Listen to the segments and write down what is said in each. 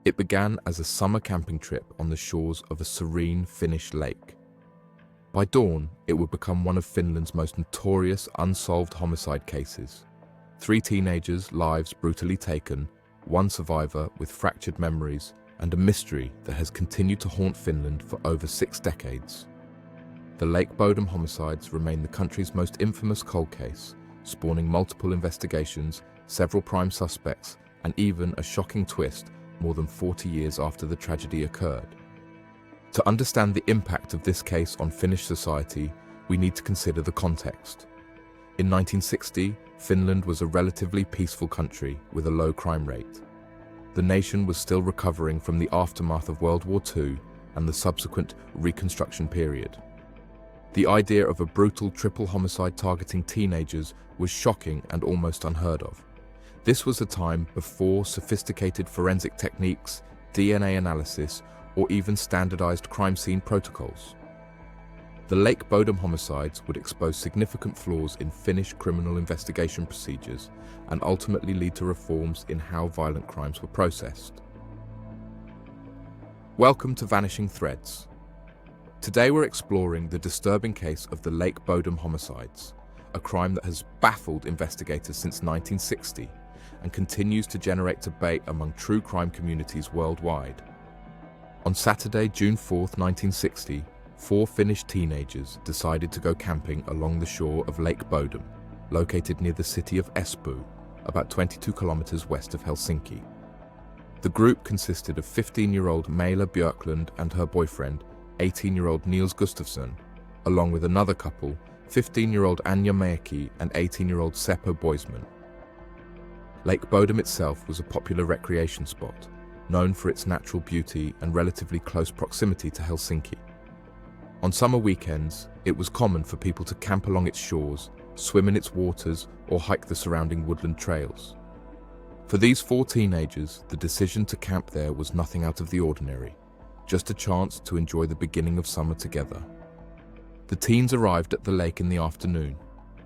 It began as a summer camping trip on the shores of a serene Finnish lake. By dawn, it would become one of Finland's most notorious unsolved homicide cases. 3 teenagers' lives brutally taken, 1 survivor with fractured memories, and a mystery that has continued to haunt Finland for over 6 decades. The Lake Bodom homicides remain the country's most infamous cold case, spawning multiple investigations, several prime suspects, and even a shocking twist more than 40 years after the tragedy occurred. To understand the impact of this case on Finnish society, we need to consider the context. In 1960, Finland was a relatively peaceful country with a low crime rate. The nation was still recovering from the aftermath of World War II and the subsequent Reconstruction period. The idea of a brutal triple homicide targeting teenagers was shocking and almost unheard of. This was a time before sophisticated forensic techniques, DNA analysis, or even standardized crime scene protocols. The Lake Bodom homicides would expose significant flaws in Finnish criminal investigation procedures and ultimately lead to reforms in how violent crimes were processed. Welcome to Vanishing Threads. Today we're exploring the disturbing case of the Lake Bodom homicides, a crime that has baffled investigators since 1960 and continues to generate debate among true crime communities worldwide. On Saturday, June 4, 1960, 4 Finnish teenagers decided to go camping along the shore of Lake Bodom, located near the city of Espoo, about 22 kilometers west of Helsinki. The group consisted of 15-year-old Maila Björklund and her boyfriend, 18-year-old Niels Gustafsson, along with another couple, 15-year-old Anja Mäki and 18-year-old Seppo Boisman. Lake Bodom itself was a popular recreation spot, known for its natural beauty and relatively close proximity to Helsinki. On summer weekends, it was common for people to camp along its shores, swim in its waters, or hike the surrounding woodland trails. For these 4 teenagers, the decision to camp there was nothing out of the ordinary, just a chance to enjoy the beginning of summer together. The teens arrived at the lake in the afternoon.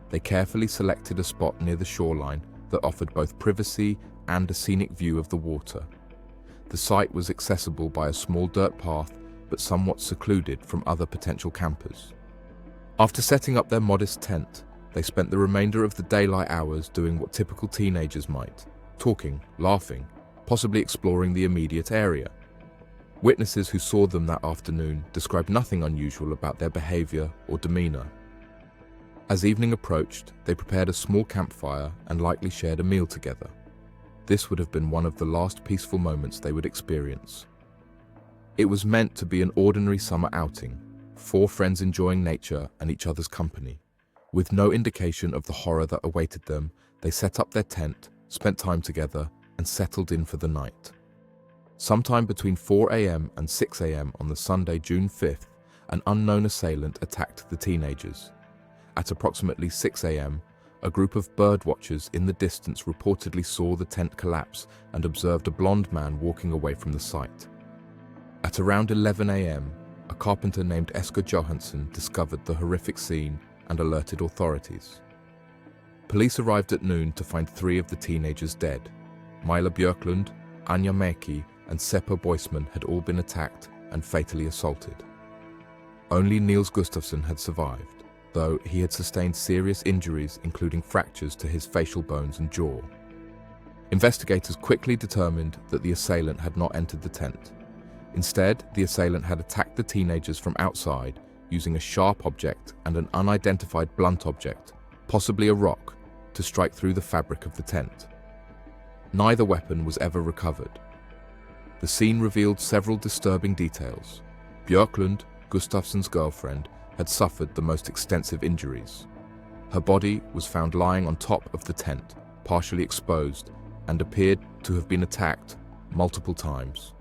They carefully selected a spot near the shoreline that offered both privacy and a scenic view of the water. The site was accessible by a small dirt path, but somewhat secluded from other potential campers. After setting up their modest tent, they spent the remainder of the daylight hours doing what typical teenagers might, talking, laughing, possibly exploring the immediate area. Witnesses who saw them that afternoon described nothing unusual about their behavior or demeanor. As evening approached, they prepared a small campfire and likely shared a meal together. This would have been one of the last peaceful moments they would experience. It was meant to be an ordinary summer outing, 4 friends enjoying nature and each other's company. With no indication of the horror that awaited them, they set up their tent, spent time together, and settled in for the night. Sometime between 4 a.m. and 6 a.m. on the Sunday, June 5th, an unknown assailant attacked the teenagers. At approximately 6 a.m., a group of birdwatchers in the distance reportedly saw the tent collapse and observed a blonde man walking away from the site. At around 11 a.m., a carpenter named Esko Johansson discovered the horrific scene and alerted authorities. Police arrived at noon to find 3 of the teenagers dead. Maila Björklund, Anja Mäki, and Seppo Boisman had all been attacked and fatally assaulted. Only Niels Gustafsson had survived, though he had sustained serious injuries including fractures to his facial bones and jaw. Investigators quickly determined that the assailant had not entered the tent. Instead, the assailant had attacked the teenagers from outside using a sharp object and an unidentified blunt object, possibly a rock, to strike through the fabric of the tent. Neither weapon was ever recovered. The scene revealed several disturbing details. Björklund, Gustafsson's girlfriend, had suffered the most extensive injuries. Her body was found lying on top of the tent, partially exposed, and appeared to have been attacked multiple times.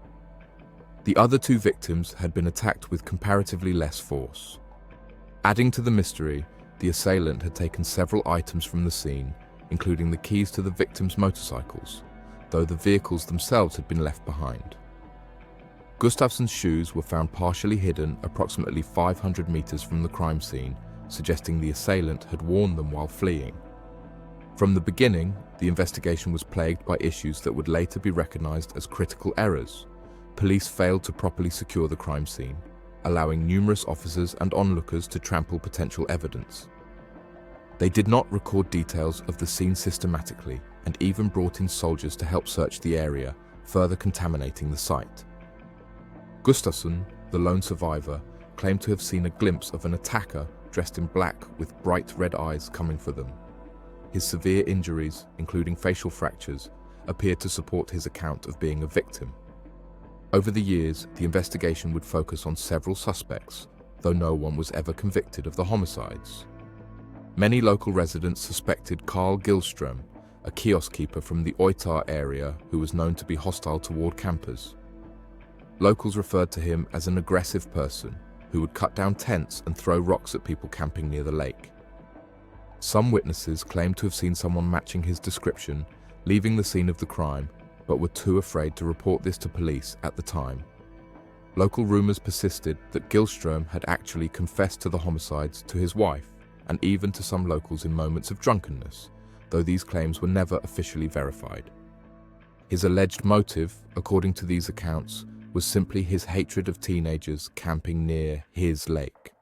The other 2 victims had been attacked with comparatively less force. Adding to the mystery, the assailant had taken several items from the scene, including the keys to the victims' motorcycles, though the vehicles themselves had been left behind. Gustafsson's shoes were found partially hidden approximately 500 meters from the crime scene, suggesting the assailant had worn them while fleeing. From the beginning, the investigation was plagued by issues that would later be recognized as critical errors. police failed to properly secure the crime scene, allowing numerous officers and onlookers to trample potential evidence. They did not record details of the scene systematically and even brought in soldiers to help search the area, further contaminating the site. Gustafsson, the lone survivor, claimed to have seen a glimpse of an attacker dressed in black with bright red eyes coming for them. His severe injuries, including facial fractures, appeared to support his account of being a victim. Over the years, the investigation would focus on several suspects, though no one was ever convicted of the homicides. Many local residents suspected Carl Gillström, a kiosk keeper from the Oitar area who was known to be hostile toward campers. Locals referred to him as an aggressive person who would cut down tents and throw rocks at people camping near the lake. Some witnesses claimed to have seen someone matching his description, leaving the scene of the crime, but were too afraid to report this to police at the time. Local rumors persisted that Gillström had actually confessed to the homicides to his wife, and even to some locals in moments of drunkenness, though these claims were never officially verified. His alleged motive, according to these accounts, was simply his hatred of teenagers camping near his lake.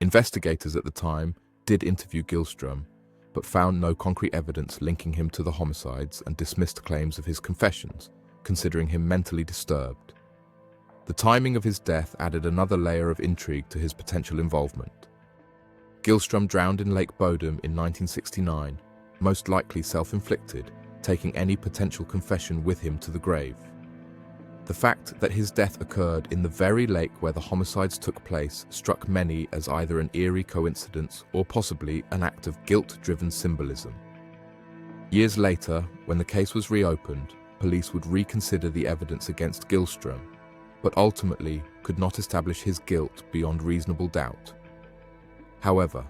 Investigators at the time did interview Gillström, but found no concrete evidence linking him to the homicides and dismissed claims of his confessions, considering him mentally disturbed. The timing of his death added another layer of intrigue to his potential involvement. Gillström drowned in Lake Bodom in 1969, most likely self-inflicted, taking any potential confession with him to the grave. The fact that his death occurred in the very lake where the homicides took place struck many as either an eerie coincidence or possibly an act of guilt-driven symbolism. Years later, when the case was reopened, police would reconsider the evidence against Gillström, but ultimately could not establish his guilt beyond reasonable doubt. However,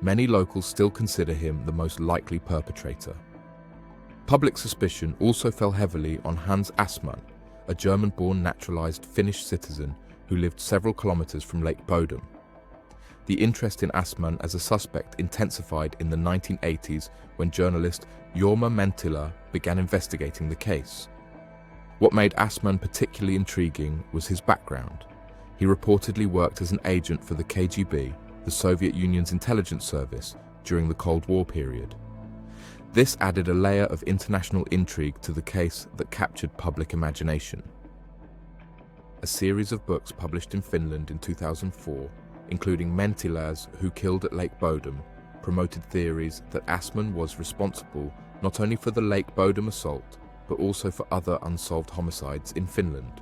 many locals still consider him the most likely perpetrator. Public suspicion also fell heavily on Hans Assmann, a German-born naturalized Finnish citizen who lived several kilometers from Lake Bodom. The interest in Assmann as a suspect intensified in the 1980s when journalist Jorma Menttila began investigating the case. What made Assmann particularly intriguing was his background. He reportedly worked as an agent for the KGB, the Soviet Union's intelligence service, during the Cold War period. This added a layer of international intrigue to the case that captured public imagination. A series of books published in Finland in 2004, including Menttila's Who Killed at Lake Bodom, promoted theories that Assmann was responsible not only for the Lake Bodom assault, but also for other unsolved homicides in Finland.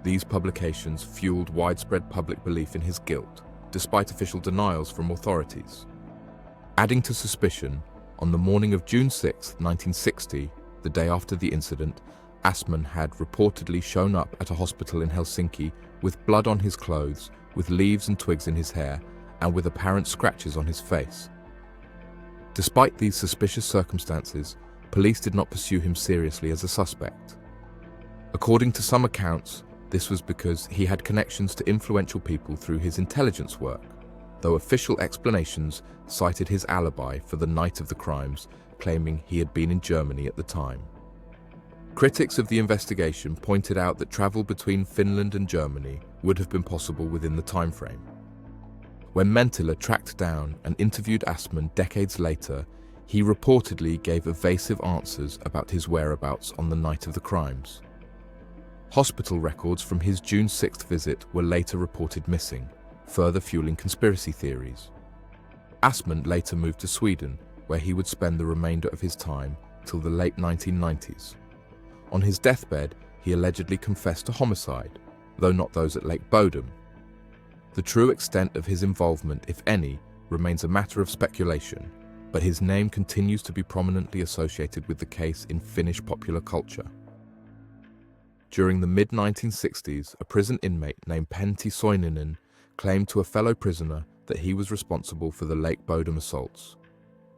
These publications fueled widespread public belief in his guilt, despite official denials from authorities. Adding to suspicion, on the morning of June 6, 1960, the day after the incident, Assmann had reportedly shown up at a hospital in Helsinki with blood on his clothes, with leaves and twigs in his hair, and with apparent scratches on his face. Despite these suspicious circumstances, police did not pursue him seriously as a suspect. According to some accounts, this was because he had connections to influential people through his intelligence work, though official explanations cited his alibi for the night of the crimes, claiming he had been in Germany at the time. Critics of the investigation pointed out that travel between Finland and Germany would have been possible within the timeframe. When Menttila tracked down and interviewed Assmann decades later, he reportedly gave evasive answers about his whereabouts on the night of the crimes. Hospital records from his June 6th visit were later reported missing, further fueling conspiracy theories. Assmann later moved to Sweden, where he would spend the remainder of his time till the late 1990s. On his deathbed, he allegedly confessed to homicide, though not those at Lake Bodom. The true extent of his involvement, if any, remains a matter of speculation, but his name continues to be prominently associated with the case in Finnish popular culture. During the mid-1960s, a prison inmate named Pentti Soininen claimed to a fellow prisoner that he was responsible for the Lake Bodom assaults.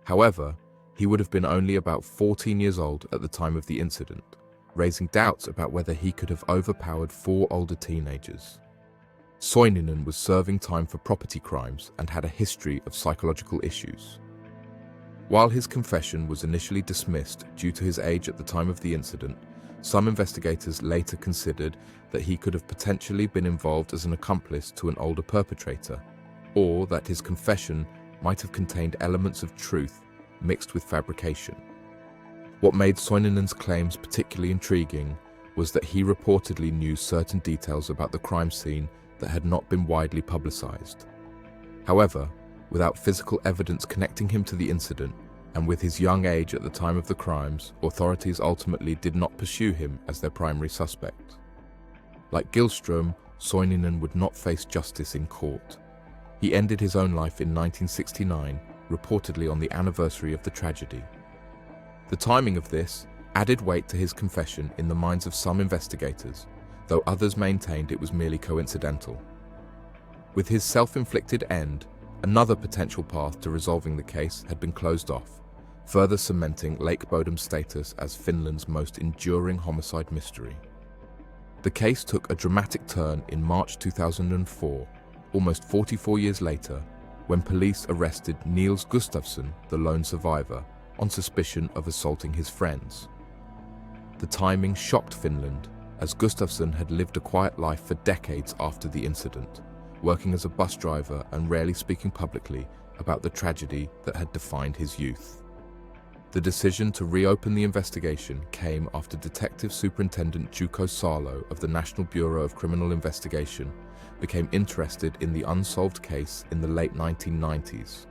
However, he would have been only about 14 years old at the time of the incident, raising doubts about whether he could have overpowered 4 older teenagers. Soininen was serving time for property crimes and had a history of psychological issues. While his confession was initially dismissed due to his age at the time of the incident, Some investigators later considered that he could have potentially been involved as an accomplice to an older perpetrator, or that his confession might have contained elements of truth mixed with fabrication. What made Soininen's claims particularly intriguing was that he reportedly knew certain details about the crime scene that had not been widely publicized. However, without physical evidence connecting him to the incident, and with his young age at the time of the crimes, authorities ultimately did not pursue him as their primary suspect. Like Gillström, Soininen would not face justice in court. He ended his own life in 1969, reportedly on the anniversary of the tragedy. The timing of this added weight to his confession in the minds of some investigators, though others maintained it was merely coincidental. With his self-inflicted end, another potential path to resolving the case had been closed off, further cementing Lake Bodom's status as Finland's most enduring homicide mystery. The case took a dramatic turn in March 2004, almost 44 years later, when police arrested Niels Gustafsson, the lone survivor, on suspicion of assaulting his friends. The timing shocked Finland, as Gustafsson had lived a quiet life for decades after the incident, working as a bus driver and rarely speaking publicly about the tragedy that had defined his youth. The decision to reopen the investigation came after Detective Superintendent Juko Salo of the National Bureau of Criminal Investigation became interested in the unsolved case in the late 1990s.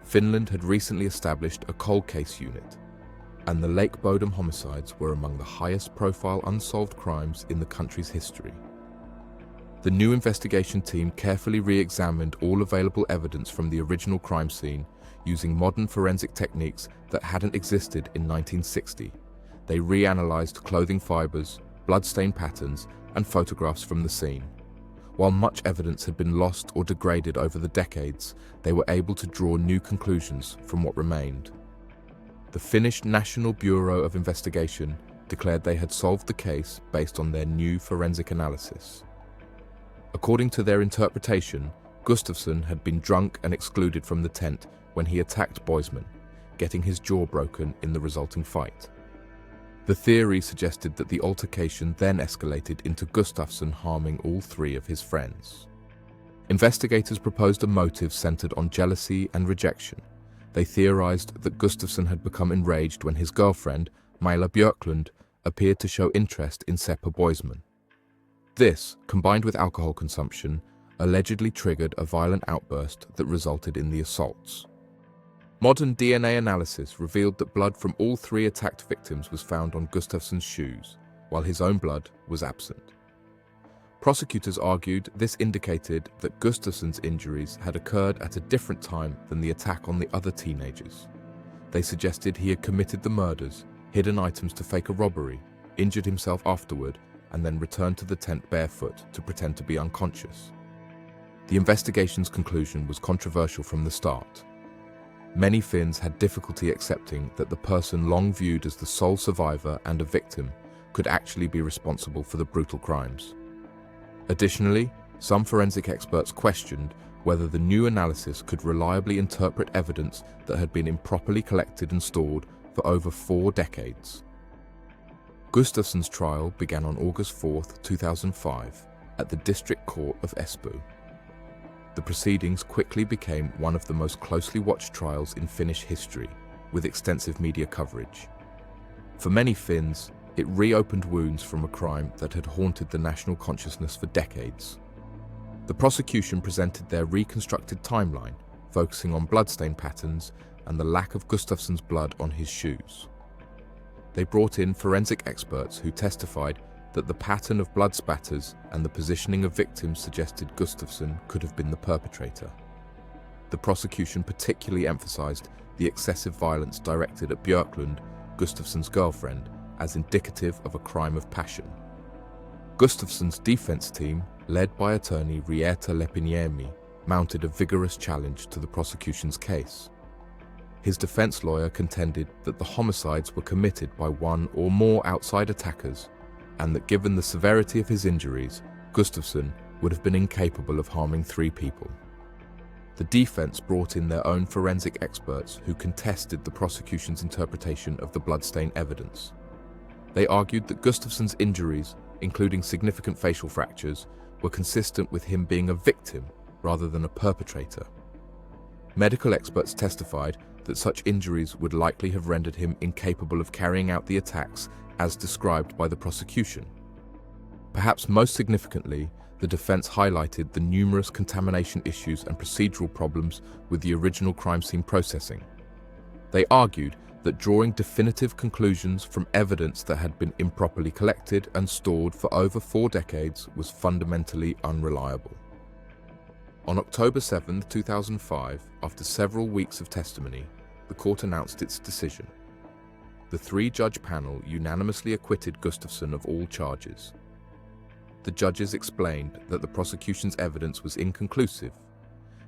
Finland had recently established a cold case unit, and the Lake Bodom homicides were among the highest-profile unsolved crimes in the country's history. The new investigation team carefully re-examined all available evidence from the original crime scene using modern forensic techniques that hadn't existed in 1960. They reanalyzed clothing fibers, bloodstain patterns, and photographs from the scene. While much evidence had been lost or degraded over the decades, they were able to draw new conclusions from what remained. The Finnish National Bureau of Investigation declared they had solved the case based on their new forensic analysis. According to their interpretation, Gustafsson had been drunk and excluded from the tent when he attacked Boisman, getting his jaw broken in the resulting fight. The theory suggested that the altercation then escalated into Gustafsson harming all three of his friends. Investigators proposed a motive centered on jealousy and rejection. They theorized that Gustafsson had become enraged when his girlfriend, Maila Björklund, appeared to show interest in Seppo Boisman. This, combined with alcohol consumption, allegedly triggered a violent outburst that resulted in the assaults. Modern DNA analysis revealed that blood from all three attacked victims was found on Gustafsson's shoes, while his own blood was absent. Prosecutors argued this indicated that Gustafsson's injuries had occurred at a different time than the attack on the other teenagers. They suggested he had committed the murders, hidden items to fake a robbery, injured himself afterward, and then returned to the tent barefoot to pretend to be unconscious. The investigation's conclusion was controversial from the start. Many Finns had difficulty accepting that the person long viewed as the sole survivor and a victim could actually be responsible for the brutal crimes. Additionally, some forensic experts questioned whether the new analysis could reliably interpret evidence that had been improperly collected and stored for over 4 decades. Gustafsson's trial began on August 4, 2005, at the District Court of Espoo. The proceedings quickly became one of the most closely watched trials in Finnish history, with extensive media coverage. For many Finns, it reopened wounds from a crime that had haunted the national consciousness for decades. The prosecution presented their reconstructed timeline, focusing on bloodstain patterns and the lack of Gustafsson's blood on his shoes. They brought in forensic experts who testified that the pattern of blood spatters and the positioning of victims suggested Gustafsson could have been the perpetrator. The prosecution particularly emphasized the excessive violence directed at Björklund, Gustafsson's girlfriend, as indicative of a crime of passion. Gustafsson's defense team, led by attorney Rieta Lepiniemi, mounted a vigorous challenge to the prosecution's case. His defense lawyer contended that the homicides were committed by one or more outside attackers, and that given the severity of his injuries, Gustafsson would have been incapable of harming 3 people. The defense brought in their own forensic experts who contested the prosecution's interpretation of the bloodstain evidence. They argued that Gustafsson's injuries, including significant facial fractures, were consistent with him being a victim rather than a perpetrator. Medical experts testified that such injuries would likely have rendered him incapable of carrying out the attacks as described by the prosecution. Perhaps most significantly, the defense highlighted the numerous contamination issues and procedural problems with the original crime scene processing. They argued that drawing definitive conclusions from evidence that had been improperly collected and stored for over 4 decades was fundamentally unreliable. On October 7, 2005, after several weeks of testimony, the court announced its decision. The 3-judge panel unanimously acquitted Gustafsson of all charges. The judges explained that the prosecution's evidence was inconclusive.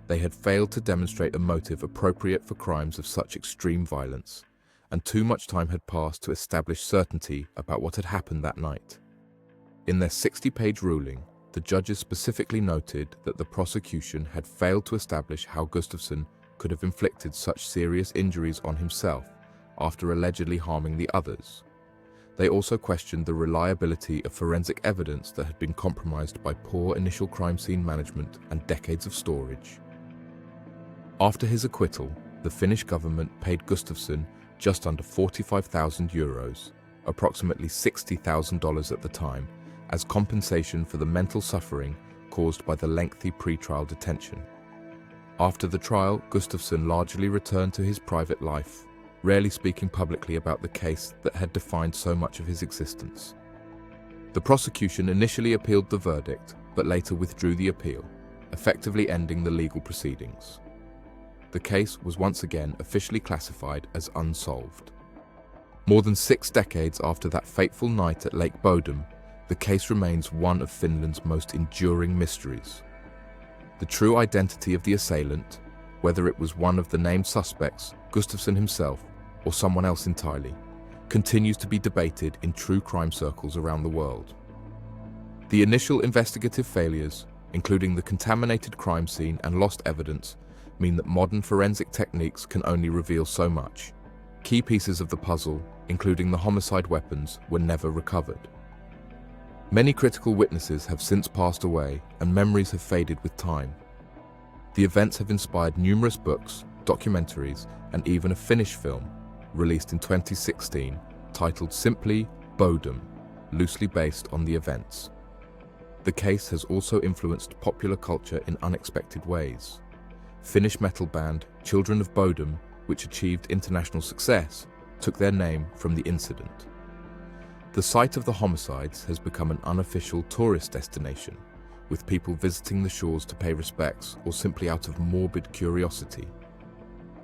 They had failed to demonstrate a motive appropriate for crimes of such extreme violence, and too much time had passed to establish certainty about what had happened that night. In their 60-page ruling, the judges specifically noted that the prosecution had failed to establish how Gustafsson could have inflicted such serious injuries on himself after allegedly harming the others. They also questioned the reliability of forensic evidence that had been compromised by poor initial crime scene management and decades of storage. After his acquittal, the Finnish government paid Gustafsson just under €45,000, approximately $60,000 at the time, as compensation for the mental suffering caused by the lengthy pre-trial detention. After the trial, Gustafsson largely returned to his private life, rarely speaking publicly about the case that had defined so much of his existence. The prosecution initially appealed the verdict, but later withdrew the appeal, effectively ending the legal proceedings. The case was once again officially classified as unsolved. More than 6 decades after that fateful night at Lake Bodom, the case remains one of Finland's most enduring mysteries. The true identity of the assailant, whether it was one of the named suspects, Gustafsson himself, or someone else entirely, continues to be debated in true crime circles around the world. The initial investigative failures, including the contaminated crime scene and lost evidence, mean that modern forensic techniques can only reveal so much. Key pieces of the puzzle, including the homicide weapons, were never recovered. Many critical witnesses have since passed away, and memories have faded with time. The events have inspired numerous books, documentaries, and even a Finnish film, released in 2016, titled simply Bodom, loosely based on the events. The case has also influenced popular culture in unexpected ways. Finnish metal band Children of Bodom, which achieved international success, took their name from the incident. The site of the homicides has become an unofficial tourist destination, with people visiting the shores to pay respects or simply out of morbid curiosity.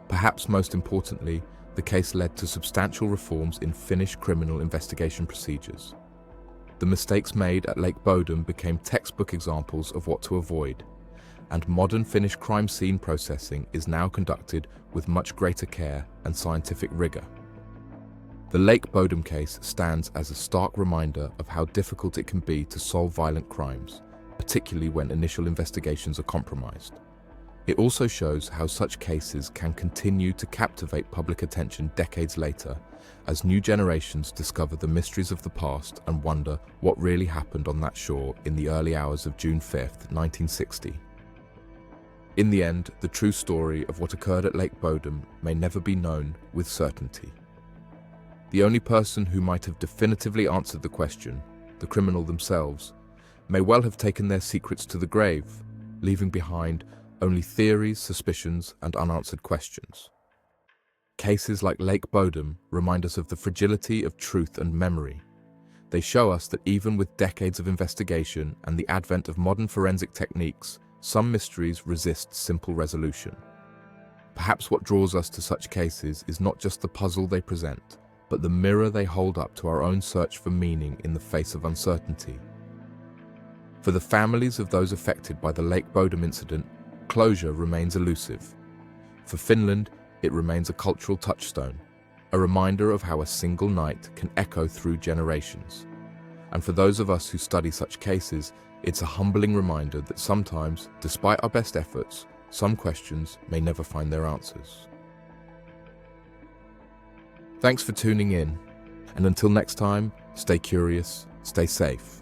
Perhaps most importantly, the case led to substantial reforms in Finnish criminal investigation procedures. The mistakes made at Lake Bodom became textbook examples of what to avoid, and modern Finnish crime scene processing is now conducted with much greater care and scientific rigor. The Lake Bodom case stands as a stark reminder of how difficult it can be to solve violent crimes, particularly when initial investigations are compromised. It also shows how such cases can continue to captivate public attention decades later, as new generations discover the mysteries of the past and wonder what really happened on that shore in the early hours of June 5, 1960. In the end, the true story of what occurred at Lake Bodom may never be known with certainty. The only person who might have definitively answered the question, the criminal themselves, may well have taken their secrets to the grave, leaving behind only theories, suspicions, and unanswered questions. Cases like Lake Bodom remind us of the fragility of truth and memory. They show us that even with decades of investigation and the advent of modern forensic techniques, some mysteries resist simple resolution. Perhaps what draws us to such cases is not just the puzzle they present, but the mirror they hold up to our own search for meaning in the face of uncertainty. For the families of those affected by the Lake Bodom incident, closure remains elusive. For Finland, it remains a cultural touchstone, a reminder of how a single night can echo through generations. And for those of us who study such cases, it's a humbling reminder that sometimes, despite our best efforts, some questions may never find their answers. Thanks for tuning in, and until next time, Stay curious, stay safe.